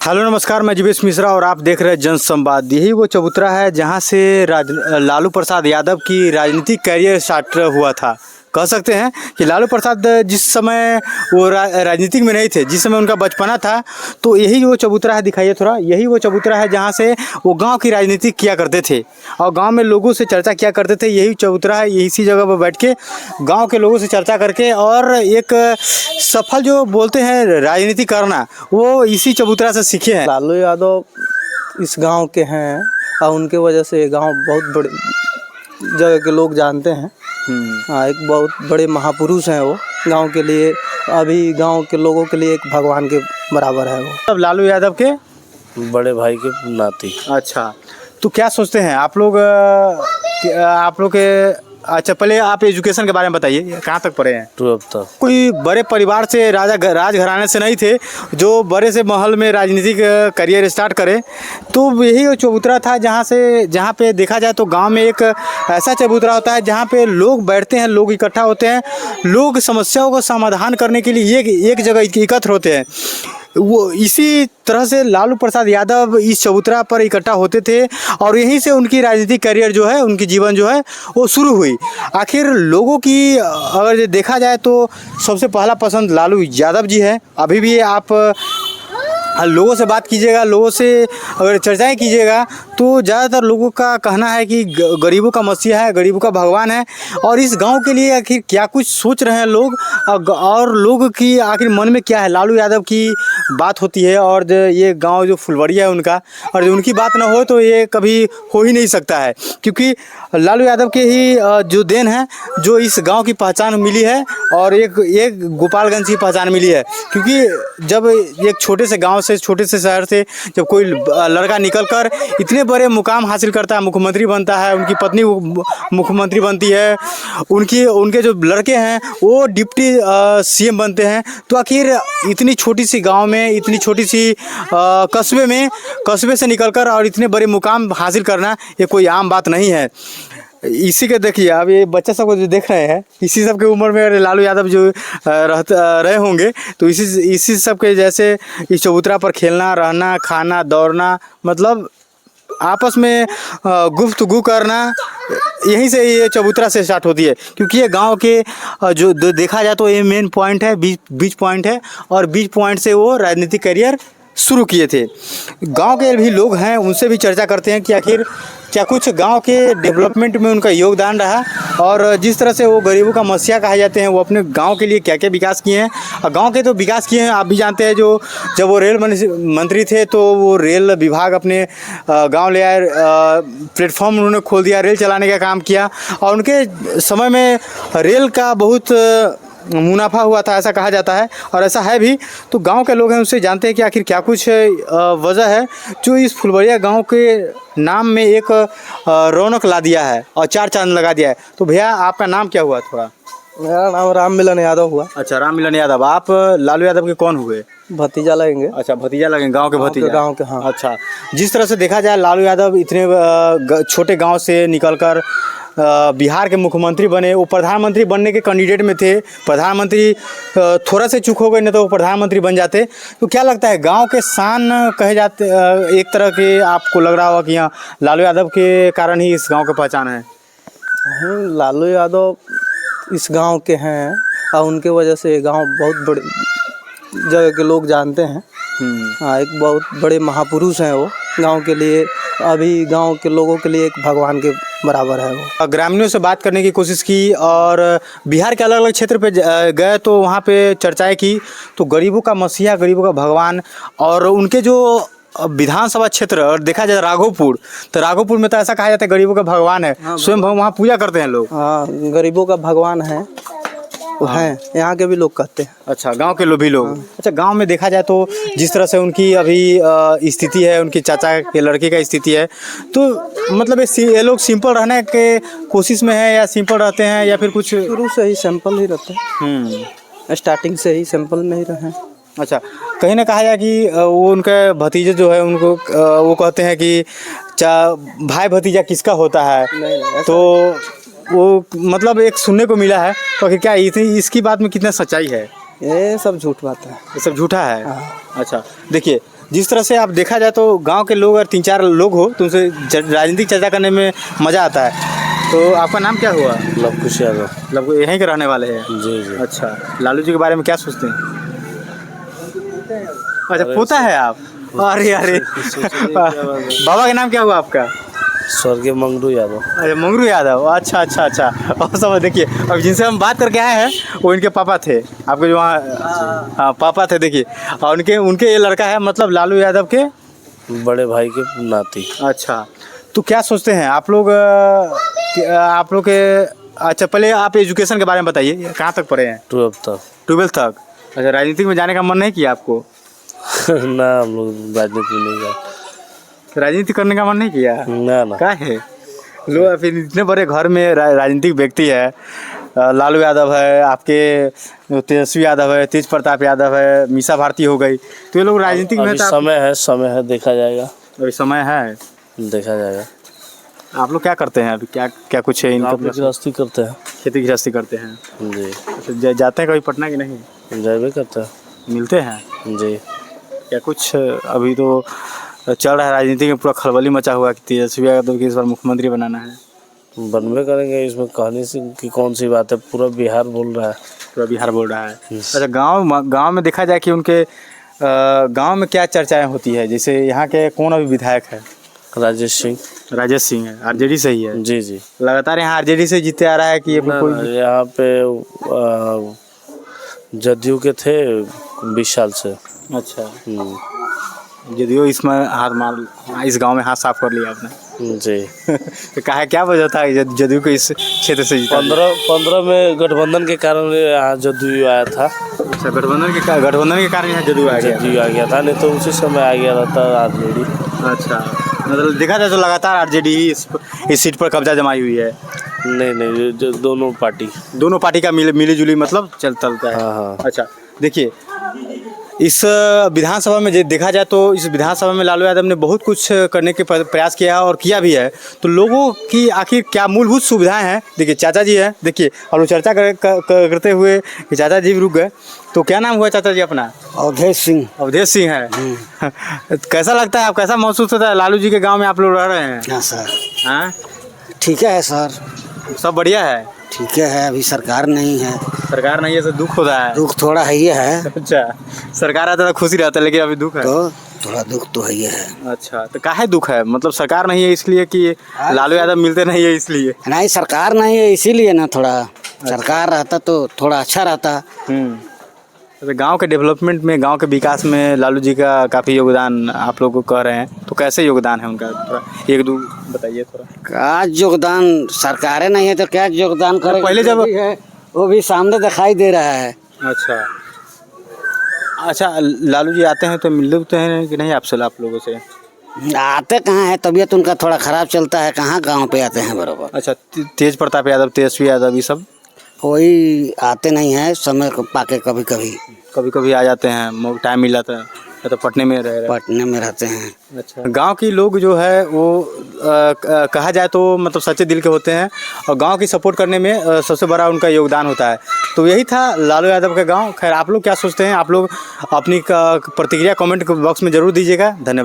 Hello नमस्कार, मैं जीवेश मिश्रा और आप देख रहे हैं जन संवाद। यही वो चबूतरा है जहां से लालू प्रसाद यादव की राजनीतिक कैरियर स्टार्ट हुआ था। कह सकते हैं कि लालू प्रसाद जिस समय वो राजनीतिक में नहीं थे, जिस समय उनका बचपना था, तो यही वो चबूतरा है। दिखाइए थोड़ा, यही वो चबूतरा है जहां से वो गांव की राजनीति किया करते थे और गांव में लोगों से चर्चा किया करते थे। यही चबूतरा है, इसी जगह पर बैठ के गाँव के लोगों से चर्चा करके और एक सफल जो बोलते हैं राजनीति करना, वो इसी चबूतरा से सीखे हैं। लालू यादव इस गांव के हैं और उनके वजह से गांव बहुत बड़े जगह के लोग जानते हैं। हाँ, एक बहुत बड़े महापुरुष हैं वो गांव के लिए। अभी गांव के लोगों के लिए एक भगवान के बराबर है वो। अब लालू यादव के बड़े भाई के नाती। अच्छा, तो क्या सोचते हैं आप लोग के? अच्छा, पहले आप एजुकेशन के बारे में बताइए, कहाँ तक पढ़े हैं? 12 तक। कोई बड़े परिवार से, राजघराने से नहीं थे जो बड़े से महल में राजनीतिक करियर स्टार्ट करे। तो यही वो चबूतरा था जहाँ पे देखा जाए तो गांव में एक ऐसा चबूतरा होता है जहाँ पे लोग बैठते हैं, लोग इकट्ठा होते हैं, लोग समस्याओं का समाधान करने के लिए एक जगह एकत्र होते हैं। वो इसी तरह से लालू प्रसाद यादव इस चबूतरा पर इकट्ठा होते थे और यहीं से उनकी राजनीतिक करियर जो है, उनकी जीवन जो है वो शुरू हुई। आखिर लोगों की अगर देखा जाए तो सबसे पहला पसंद लालू यादव जी है। अभी भी आप लोगों से बात कीजिएगा, लोगों से अगर चर्चाएं कीजिएगा तो ज़्यादातर लोगों का कहना है कि गरीबों का मसीहा है, गरीबों का भगवान है। और इस गांव के लिए आखिर क्या कुछ सोच रहे हैं लोग और लोगों की आखिर मन में क्या है। लालू यादव की बात होती है और ये गांव जो फुलवरिया है उनका, और जो उनकी बात ना हो तो ये कभी हो ही नहीं सकता है, क्योंकि लालू यादव के ही जो देन है जो इस गाँव की पहचान मिली है और एक गोपालगंज की पहचान मिली है। क्योंकि जब एक छोटे से गाँव से, छोटे से शहर से जब कोई लड़का निकलकर इतने बड़े मुकाम हासिल करता है, मुख्यमंत्री बनता है, उनकी पत्नी मुख्यमंत्री बनती है, उनके जो लड़के हैं वो डिप्टी सीएम बनते हैं, तो आखिर इतनी छोटी सी गांव में, इतनी छोटी सी कस्बे से निकलकर और इतने बड़े मुकाम हासिल करना ये कोई आम बात नहीं है। इसी के देखिए, अब ये बच्चा सब को जो देख रहे हैं, इसी सब के उम्र में लालू यादव जो रहे होंगे, तो इसी सब के जैसे इस चबूतरा पर खेलना, रहना, खाना, दौड़ना, मतलब आपस में गुफ्तगू करना, यहीं से ये चबूतरा से स्टार्ट होती है। क्योंकि ये गांव के जो देखा जाए तो ये मेन पॉइंट है, बीच पॉइंट है, और बीच पॉइंट से वो राजनीतिक करियर शुरू किए थे। गांव के भी लोग हैं, उनसे भी चर्चा करते हैं कि आखिर क्या कुछ गांव के डेवलपमेंट में उनका योगदान रहा और जिस तरह से वो गरीबों का मसीहा कहा जाते हैं, वो अपने गांव के लिए क्या क्या विकास किए हैं। और गांव के तो विकास किए हैं, आप भी जानते हैं, जब वो रेल मंत्री थे तो वो रेल विभाग अपने गांव ले आए, प्लेटफॉर्म उन्होंने खोल दिया, रेल चलाने का काम किया और उनके समय में रेल का बहुत मुनाफा हुआ था, ऐसा कहा जाता है और ऐसा है भी। तो गांव के लोग हैं, उससे जानते हैं कि आखिर क्या कुछ वजह है जो इस फुलवरिया गांव के नाम में एक रौनक ला दिया है और चार चांद लगा दिया है। तो भैया, आपका नाम क्या हुआ थोड़ा? मेरा नाम राम मिलन यादव हुआ। अच्छा, राम मिलन यादव। आप लालू यादव के कौन हुए? भतीजा लगेंगे। अच्छा, भतीजा लगेंगे, गांव के भतीजा। गांव के, हाँ। अच्छा, जिस तरह से देखा जाए लालू यादव इतने छोटे गांव से निकलकर बिहार के मुख्यमंत्री बने, वो प्रधानमंत्री बनने के कैंडिडेट में थे। प्रधानमंत्री थोड़ा से चूक हो गए, नहीं तो वो प्रधानमंत्री बन जाते। तो क्या लगता है, गांव के शान कहे जाते एक तरह के, आपको लग रहा होगा कि यहाँ लालू यादव के कारण ही इस गांव की पहचान है? लालू यादव इस गांव के हैं और उनके वजह से गांव बहुत बड़े जगह के लोग जानते हैं। हाँ, एक बहुत बड़े महापुरुष हैं वो गांव के लिए। अभी गांव के लोगों के लिए एक भगवान के बराबर है वो। ग्रामीणों से बात करने की कोशिश की और बिहार के अलग अलग क्षेत्र पे गए तो वहाँ पे चर्चाएं की, तो गरीबों का मसीहा, गरीबों का भगवान, और उनके जो विधानसभा क्षेत्र और देखा जाए राघोपुर, तो राघोपुर में तो ऐसा कहा जाता है गरीबों का भगवान है। हाँ, स्वयं वहाँ पूजा करते हैं लोग। हाँ, गरीबों का भगवान है वो। हाँ, हैं, यहाँ के भी लोग कहते हैं। अच्छा, गांव के लोग भी लोग। हाँ। अच्छा, गांव में देखा जाए तो जिस तरह से उनकी अभी स्थिति है, उनके चाचा के लड़के का स्थिति है, तो मतलब ये लोग सिंपल रहने के कोशिश में है या सिंपल रहते हैं या फिर कुछ? शुरू से ही सिंपल ही रहते हैं। स्टार्टिंग से ही सिंपल में ही रहे। अच्छा, कहीं ना कहा जाए कि वो उनके भतीजे जो है उनको वो कहते हैं कि भाई भतीजा किसका होता है? नहीं, तो वो मतलब एक सुनने को मिला है। तो क्या इसकी बात में कितना सच्चाई है? ये सब झूठ बात है, ये सब झूठा है। अच्छा, देखिए, जिस तरह से आप देखा जाए तो गांव के लोग अगर 3-4 लोग हो तो उनसे राजनीतिक चर्चा करने में मज़ा आता है। तो आपका नाम क्या हुआ? लवकुश यादव। मतलब यहीं के रहने वाले हैं? जी जी। अच्छा, लालू जी के बारे में क्या सोचते हैं? अच्छा, पोता है आप? अरे अरे बाबा का नाम क्या हुआ आपका? स्वर्गीय मंगरू यादव। अरे मंगरू यादव, अच्छा अच्छा अच्छा। और सब देखिए, अब जिनसे हम बात करके आए हैं वो इनके पापा थे, आपके जो वहाँ हाँ पापा थे देखिए, और उनके ये लड़का है, मतलब लालू यादव के बड़े भाई के नाती। अच्छा, तो क्या सोचते हैं आप लोग आप लोग के? अच्छा, पहले आप एजुकेशन के बारे में बताइए, कहाँ तक पढ़े हैं? 12th तक। 12th तक। अच्छा, राजनीति में जाने का मन नहीं किया आपको? ना, हम लोग राजनीति में नहीं गए। राजनीति करने का मन नहीं किया? ना। क्या है लो, फिर इतने बड़े घर में राजनीतिक व्यक्ति है, लालू यादव है, आपके तेजस्वी यादव है, तेज प्रताप यादव है, मीसा भारती हो गई, तो ये लोग राजनीतिक में अभी समय है, देखा जाएगा। अभी समय है, देखा जाएगा। आप लोग क्या करते हैं अभी? क्या कुछ है इनका? गृहस्थी करते हैं। खेती गृहस्थी करते हैं जी। तो जाते हैं कभी पटना की नहीं? जाए करते हैं। मिलते हैं जी। क्या कुछ अभी तो चल रहा है राजनीति में, पूरा खलबली मचा हुआ कि तेजस्वी यादव को इस बार मुख्यमंत्री बनाना है। बनवे करेंगे, इसमें कहने से की कौन सी बात है, पूरा बिहार बोल रहा है। पूरा बिहार बोल रहा है। अच्छा, गांव में देखा जाए कि उनके गांव में क्या चर्चाएं होती है? जैसे यहाँ के कौन अभी विधायक है? राजेश सिंह है, आरजेडी से ही है। जी जी। लगातार यहाँ आरजेडी से जीते आ रहा है कि कोई? यहाँ पे जदयू के थे 20 साल से। अच्छा, जदयू इसमें इस गांव में हाथ साफ कर लिया आपने? जी। तो कहा क्या वजह था जदयू को इस क्षेत्र से जीता? 15 में गठबंधन के कारण यहाँ जदयू आया था। अच्छा, गठबंधन के कारण यहाँ जदयू आ गया था, नहीं तो उसी समय आ गया रहता आरजेडी। अच्छा, मतलब देखा जाए तो लगातार आरजेडी इस सीट पर कब्जा जमाई हुई है। नहीं, दोनों पार्टी का मिली जुली मतलब चलता है। हाँ। अच्छा, देखिए इस विधानसभा में देखा जाए तो इस विधानसभा में लालू यादव ने बहुत कुछ करने के प्रयास किया और किया भी है। तो लोगों की आखिर क्या मूलभूत सुविधाएं हैं? देखिए चाचा जी हैं, देखिए, और वो चर्चा करते हुए कि चाचा जी भी रुक गए। तो क्या नाम हुआ चाचा जी अपना? अवधेश सिंह है। कैसा लगता है, आप कैसा महसूस होता है लालू जी के गाँव में आप लोग रह रहे हैं? हाँ सर। हाँ, ठीक है सर, सब बढ़िया है। ठीक है, अभी सरकार नहीं है। सरकार नहीं है तो दुख होता है? दुख थोड़ा है ही है। अच्छा, सरकार आता तो खुशी रहता है, लेकिन अभी दुख है तो थोड़ा दुख तो है ही है। अच्छा, तो काहे दुख है? मतलब सरकार नहीं है इसलिए कि लालू यादव मिलते नहीं है इसलिए? नहीं, सरकार नहीं है इसीलिए ना, थोड़ा सरकार रहता तो थोड़ा अच्छा रहता। तो गांव के डेवलपमेंट में, गांव के विकास में लालू जी का काफ़ी योगदान आप लोग को कह रहे हैं, तो कैसे योगदान है उनका? थोड़ा एक दो बताइए थोड़ा। क्या योगदान, सरकारें नहीं है तो क्या योगदान करे? पहले जब है वो भी सामने दिखाई दे रहा है। अच्छा, लालू जी आते हैं तो मिलते हैं कि नहीं आपसे? आप लोगों से आते कहाँ है, तबीयत उनका थोड़ा खराब चलता है, कहाँ गांव पे आते हैं बराबर। अच्छा, तेज प्रताप यादव, तेजस्वी यादव, ये सब कोई आते नहीं है, समय को पाके कभी कभी आ जाते हैं, टाइम मिला तो पटने में रहते हैं। अच्छा, गांव के लोग जो है वो कहा जाए तो मतलब सच्चे दिल के होते हैं और गांव की सपोर्ट करने में सबसे बड़ा उनका योगदान होता है। तो यही था लालू यादव का गांव। खैर, आप लोग क्या सोचते हैं? आप लोग अपनी प्रतिक्रिया कमेंट बॉक्स में ज़रूर दीजिएगा। धन्यवाद।